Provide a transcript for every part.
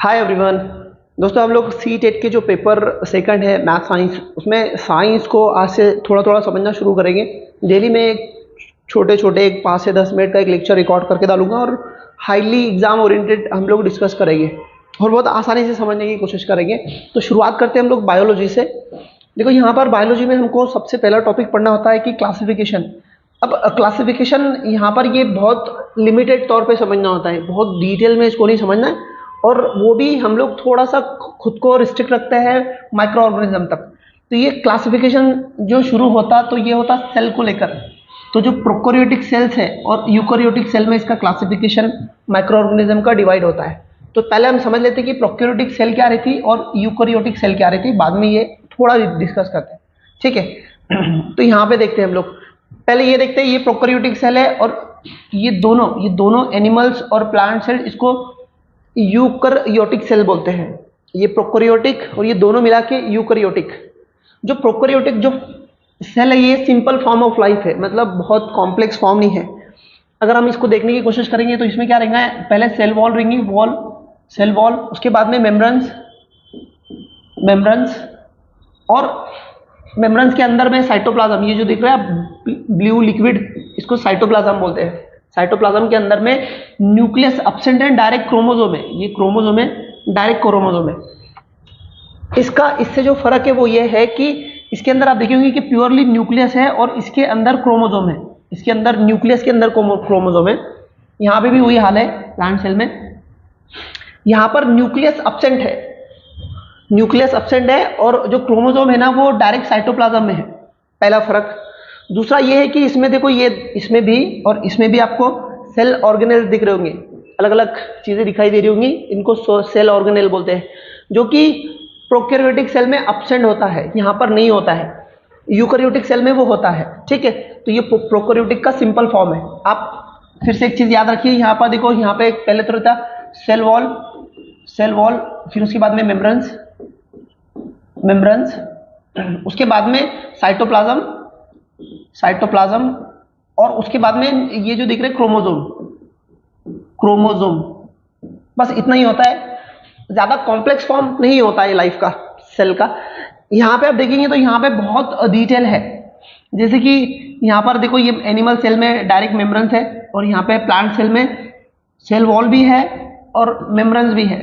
Hi everyone. दोस्तों हम लोग सी टेट के जो पेपर सेकंड है मैथ साइंस, उसमें साइंस को आज से थोड़ा थोड़ा समझना शुरू करेंगे। डेली में एक छोटे छोटे एक 5 से 10 मिनट का एक लेक्चर रिकॉर्ड करके डालूंगा और हाईली एग्जाम ओरिएंटेड हम लोग डिस्कस करेंगे और बहुत आसानी से समझने की कोशिश करेंगे। तो शुरुआत करते हैं हम लोग बायोलॉजी से। देखो यहाँ पर बायोलॉजी में हमको सबसे पहला टॉपिक पढ़ना होता है कि क्लासिफिकेशन। अब क्लासिफिकेशन यहाँ पर ये बहुत लिमिटेड तौर पे समझना होता है, बहुत डिटेल में इसको नहीं समझना है, और वो भी हम लोग थोड़ा सा खुद को रिस्ट्रिक्ट रखते हैं माइक्रो ऑर्गेनिज्म तक। तो ये क्लासिफिकेशन जो शुरू होता तो ये होता सेल को लेकर। तो जो प्रोकैरियोटिक सेल्स है और यूकैरियोटिक सेल में इसका क्लासिफिकेशन माइक्रो ऑर्गेनिज्म का डिवाइड होता है। तो पहले हम समझ लेते हैं कि प्रोकैरियोटिक सेल क्या रहती और यूकैरियोटिक सेल क्या रहती, बाद में ये थोड़ा डिस्कस करते हैं, ठीक है। तो यहाँ पे देखते हैं हम लोग, पहले ये देखते हैं ये प्रोकैरियोटिक सेल है और ये दोनों एनिमल्स और प्लांट सेल इसको यूकैरियोटिक सेल बोलते हैं। ये प्रोकैरियोटिक और ये दोनों मिला के यूकैरियोटिक। जो प्रोकैरियोटिक जो सेल है ये सिंपल फॉर्म ऑफ लाइफ है, मतलब बहुत कॉम्प्लेक्स फॉर्म नहीं है। अगर हम इसको देखने की कोशिश करेंगे तो इसमें क्या रहेगा, पहले सेल वॉल रहेंगी, वॉल सेल वॉल, उसके बाद में मेम्ब्रेन्स और मेम्ब्रेन्स के अंदर में साइटोप्लाज्म। ये जो दिख रहा है ब्लू लिक्विड, इसको साइटोप्लाज्म बोलते हैं। साइटोप्लाज्म के अंदर में न्यूक्लियस एब्सेंट है, डायरेक्ट क्रोमोसोम है, ये क्रोमोसोम है, डायरेक्ट क्रोमोसोम है। इसका इससे जो फर्क है वो ये है कि इसके अंदर आप देखेंगे कि प्योरली न्यूक्लियस है और इसके अंदर क्रोमोसोम है। इसके अंदर न्यूक्लियस के अंदर क्रोमोसोम है। यहाँ पे भी वही हाल है प्लांट सेल में। यहाँ पर न्यूक्लियस एब्सेंट है, न्यूक्लियस एब्सेंट है और जो क्रोमोसोम है ना वो डायरेक्ट साइटोप्लाज्म में है। पहला फर्क। दूसरा ये है कि इसमें देखो, ये इसमें भी और इसमें भी आपको सेल ऑर्गेनेल दिख रहे होंगे, अलग अलग चीजें दिखाई दे रही होंगी, इनको सेल ऑर्गेनेल बोलते हैं, जो कि प्रोकैरियोटिक सेल में एब्सेंट होता है, यहाँ पर नहीं होता है। यूकैरियोटिक सेल में वो होता है, ठीक है। तो ये प्रोकैरियोटिक का सिंपल फॉर्म है। आप फिर से एक चीज याद रखिए, यहाँ पर देखो, यहाँ पे पहले तो रहता सेल वॉल, फिर उसके बाद में मेम्ब्रेन्स, उसके बाद में साइटोप्लाज्म और उसके बाद में ये जो दिख रहे क्रोमोसोम। बस इतना ही होता है, ज्यादा कॉम्प्लेक्स फॉर्म नहीं होता है लाइफ का, सेल का। यहाँ पे आप देखेंगे तो यहाँ पे बहुत डिटेल है, जैसे कि यहाँ पर देखो ये एनिमल सेल में डायरेक्ट मेम्ब्रेन्स है और यहाँ पे प्लांट सेल में सेल वॉल भी है और मेम्ब्रेन्स भी है,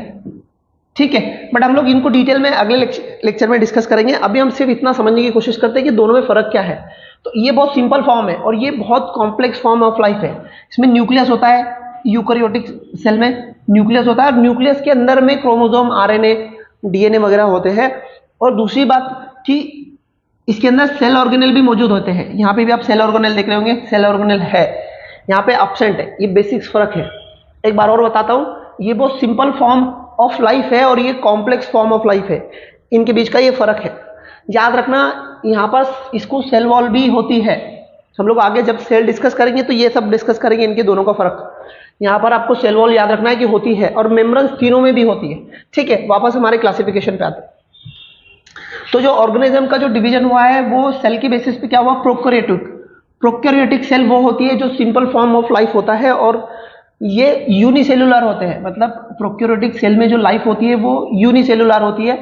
ठीक है। बट हम लोग इनको डिटेल में अगले लेक्चर में डिस्कस करेंगे। अभी हम सिर्फ इतना समझने की कोशिश करते हैं कि दोनों में फर्क क्या है। तो ये बहुत सिंपल फॉर्म है और ये बहुत कॉम्प्लेक्स फॉर्म ऑफ लाइफ है। इसमें न्यूक्लियस होता है, यूकैरियोटिक सेल में न्यूक्लियस होता है और न्यूक्लियस के अंदर में क्रोमोसोम, आरएनए, डीएनए वगैरह होते हैं। और दूसरी बात कि इसके अंदर सेल ऑर्गेनेल भी मौजूद होते हैं। यहाँ पे भी आप सेल ऑर्गेनेल देख रहे होंगे, सेल ऑर्गेनेल है, यहाँ पे एब्सेंट है। ये बेसिक फर्क है। एक बार और बताता हूँ, ये बहुत सिंपल फॉर्म ऑफ लाइफ है और ये कॉम्प्लेक्स फॉर्म ऑफ लाइफ है, इनके बीच का ये फर्क है। याद रखना, यहाँ पर इसको सेल वॉल भी होती है। हम लोग आगे जब सेल डिस्कस करेंगे तो ये सब डिस्कस करेंगे, इनके दोनों का फर्क। यहाँ पर आपको सेल वॉल याद रखना है कि होती है और मेम्ब्रेन्स तीनों में भी होती है, ठीक है। वापस हमारे क्लासिफिकेशन पे आते हैं। तो जो ऑर्गेनिज्म का जो डिवीजन हुआ है वो सेल की बेसिस पे क्या हुआ, प्रोकैरियोटिक सेल वो होती है जो सिंपल फॉर्म ऑफ लाइफ होता है और ये यूनिसेलुलर होते हैं। मतलब प्रोकैरियोटिक सेल में जो लाइफ होती है वो यूनिसेलुलर होती है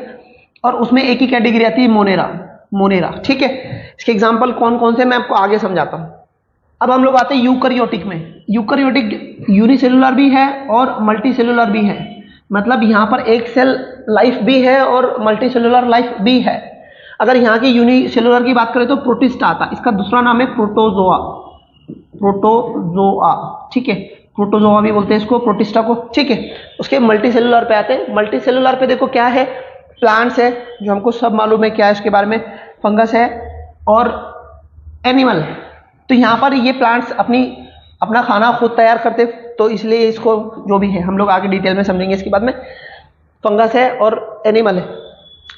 और उसमें एक ही कैटेगरी आती है, मोनेरा, ठीक है। इसके एग्जांपल कौन कौन से मैं आपको आगे समझाता हूँ। अब हम लोग आते हैं यूकैरियोटिक में। यूकैरियोटिक यूनिसेलुलर भी है और मल्टीसेलुलर भी है। मतलब यहाँ पर एक सेल लाइफ भी है और मल्टीसेलुलर लाइफ भी है। अगर यहाँ की यूनिसेलुलर की बात करें तो प्रोटिस्टा आता है, इसका दूसरा नाम है प्रोटोजोआ, ठीक है। प्रोटोजोआ भी बोलते हैं इसको, प्रोटिस्टा को, ठीक है। उसके मल्टीसेलुलर पे आते हैं। मल्टीसेलुलर पे देखो क्या है, प्लांट्स है जो हमको सब मालूम है क्या है इसके बारे में, फंगस है और एनिमल है। तो यहाँ पर ये प्लांट्स अपना खाना खुद तैयार करते, तो इसलिए इसको जो भी है हम लोग आगे डिटेल में समझेंगे इसके बाद में। फंगस है और एनिमल है।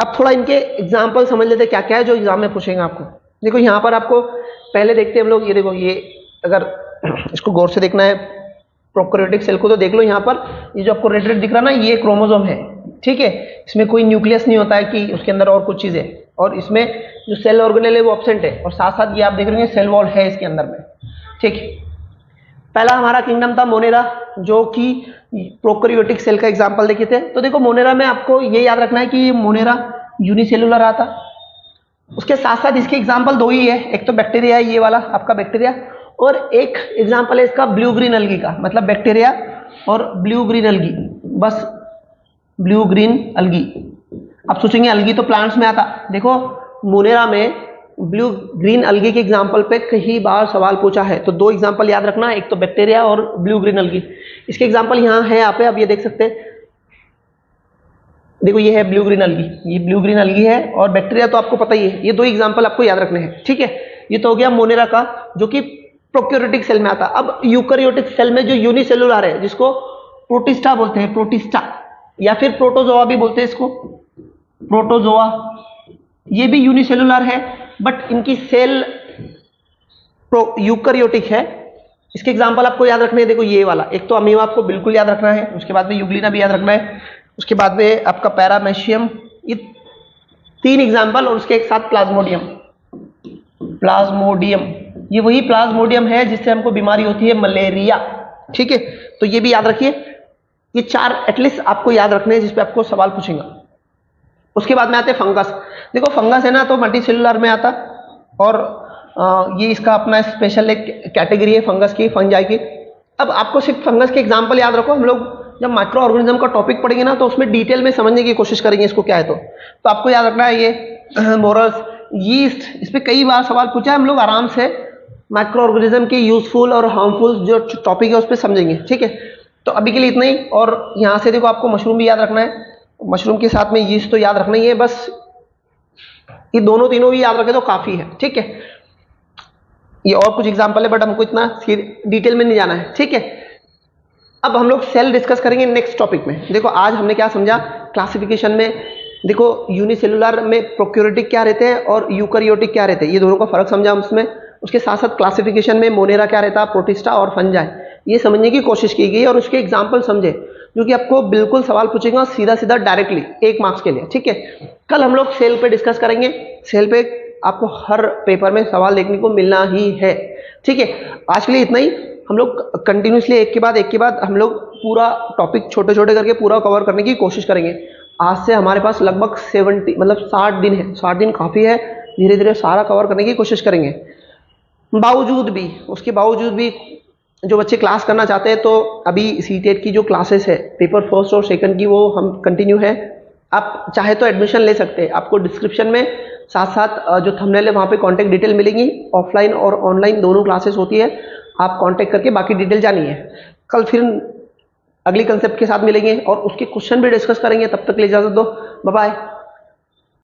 अब थोड़ा इनके एग्जाम्पल समझ लेते क्या क्या है जो एग्जाम में पूछेंगे आपको। देखो यहाँ पर आपको पहले देखते हैं हम लोग, ये देखो, ये अगर इसको गौर से देखना है प्रोकैरियोटिक सेल को तो देख लो, यहाँ पर ये जो आपको रेड रेड दिख रहा ना, ये क्रोमोसोम है, ठीक है। इसमें कोई न्यूक्लियस नहीं होता है कि उसके अंदर और कुछ चीजें, और इसमें जो सेल ऑर्गेनेल है वो एब्सेंट है और साथ साथ ये आप देख रहे हैं सेल वॉल है इसके अंदर में, ठीक है। पहला हमारा किंगडम था मोनेरा, जो कि प्रोकैरियोटिक सेल का एग्जांपल देखे थे। तो देखो मोनेरा में आपको ये याद रखना है कि ये मोनेरा यूनिसेलुलर आता। उसके साथ साथ इसके एग्जांपल दो ही है, एक तो बैक्टीरिया है ये वाला आपका बैक्टीरिया, और एक एग्जांपल है इसका ब्लू ग्रीन अलगी का, मतलब बैक्टीरिया और ब्लू ग्रीन अलगी, बस ब्लू ग्रीन अलगी। आप सोचेंगे अलगी तो प्लांट्स में आता, देखो मोनेरा में ब्लू ग्रीन अलगी के एग्जांपल पे कई बार सवाल पूछा है, तो दो एग्जांपल याद रखना, एक तो बैक्टीरिया और ब्लू ग्रीन अलगी। इसके एग्जांपल यहाँ है, यहाँ पे आप ये देख सकते हैं, देखो ये है ब्लू ग्रीन अलगी, ये ब्लू ग्रीन अलगी है, और बैक्टीरिया तो आपको पता ही है। ये दो एग्जांपल आपको याद रखने हैं, ठीक है। ये तो हो गया मोनेरा का, जो कि प्रोकैरियोटिक सेल में आता। अब यूकैरियोटिक सेल में जो यूनिसेलुलर है, जिसको प्रोटिस्टा बोलते हैं, प्रोटिस्टा, या फिर प्रोटोजोआ भी बोलते हैं इसको, प्रोटोजोआ, ये भी यूनिसेलुलर है, बट इनकी सेल यूकैरियोटिक है। इसके एग्जांपल आपको याद रखने हैं, देखो ये वाला, एक तो अमीबा आपको बिल्कुल याद रखना है, उसके बाद में यूग्लिना भी याद रखना है, उसके बाद में आपका पैरामेशियम, ये तीन एग्जांपल, और उसके एक साथ प्लाज्मोडियम। प्लाज्मोडियम, ये वही प्लाज्मोडियम है जिससे हमको बीमारी होती है मलेरिया, ठीक है। तो ये भी याद रखिए, ये चार एटलीस्ट आपको याद रखने हैं, जिसपे आपको सवाल पूछेंगे। उसके बाद में आते हैं फंगस। देखो फंगस है ना, तो मल्टीसेलुलर में आता, और ये इसका अपना स्पेशल एक कैटेगरी है फंगस की, फंजाई की। अब आपको सिर्फ फंगस के एग्जांपल याद रखो, हम लोग जब माइक्रो ऑर्गेनिज्म का टॉपिक पढ़ेंगे ना, तो उसमें डिटेल में समझने की कोशिश करेंगे इसको क्या है। तो आपको याद रखना है ये मोरस, यीस्ट, इस पर कई बार सवाल पूछा है, हम लोग आराम से माइक्रो ऑर्गेनिज्म के यूजफुल और हार्मफुल जो टॉपिक है उस पर समझेंगे, ठीक है। तो अभी के लिए इतना ही। और यहाँ से देखो आपको मशरूम भी याद रखना है, मशरूम के साथ में यीस्ट तो याद रखना ही है, बस ये दोनों तीनों भी याद रखे तो काफी है, ठीक है। ये और कुछ एग्जांपल है, बट हमको इतना डिटेल में नहीं जाना है, ठीक है। अब हम लोग सेल डिस्कस करेंगे नेक्स्ट टॉपिक में। देखो आज हमने क्या समझा क्लासिफिकेशन में, देखो यूनिसेलुलर में प्रोकैरियोटिक क्या रहते हैं और यूकैरियोटिक क्या रहते हैं, ये दोनों का फर्क समझा उसमें। उसके साथ साथ क्लासिफिकेशन में मोनेरा क्या रहता है, प्रोटिस्टा और फंजाई, ये समझने की कोशिश की गई, और उसके एग्जाम्पल समझे, जो कि आपको बिल्कुल सवाल पूछेगा सीधा सीधा डायरेक्टली 1 मार्क्स के लिए, ठीक है। कल हम लोग सेल पे डिस्कस करेंगे। सेल पे आपको हर पेपर में सवाल देखने को मिलना ही है, ठीक है। आज के लिए इतना ही। हम लोग कंटिन्यूसली एक के बाद हम लोग पूरा टॉपिक छोटे छोटे करके पूरा कवर करने की कोशिश करेंगे। आज से हमारे पास लगभग 60 दिन है, 60 दिन काफ़ी है, धीरे धीरे सारा कवर करने की कोशिश करेंगे। उसके बावजूद भी जो बच्चे क्लास करना चाहते हैं, तो अभी सीटेट की जो क्लासेस है पेपर फर्स्ट और सेकंड की, वो हम कंटिन्यू है। आप चाहे तो एडमिशन ले सकते हैं, आपको डिस्क्रिप्शन में साथ साथ जो थंबनेल है वहाँ पे कॉन्टैक्ट डिटेल मिलेंगी। ऑफलाइन और ऑनलाइन दोनों क्लासेस होती है, आप कांटेक्ट करके बाकी डिटेल जानिए। कल फिर अगली कंसेप्ट के साथ मिलेंगे और उसके क्वेश्चन भी डिस्कस करेंगे। तब तक के लिए इजाजत दो, बाय बाय।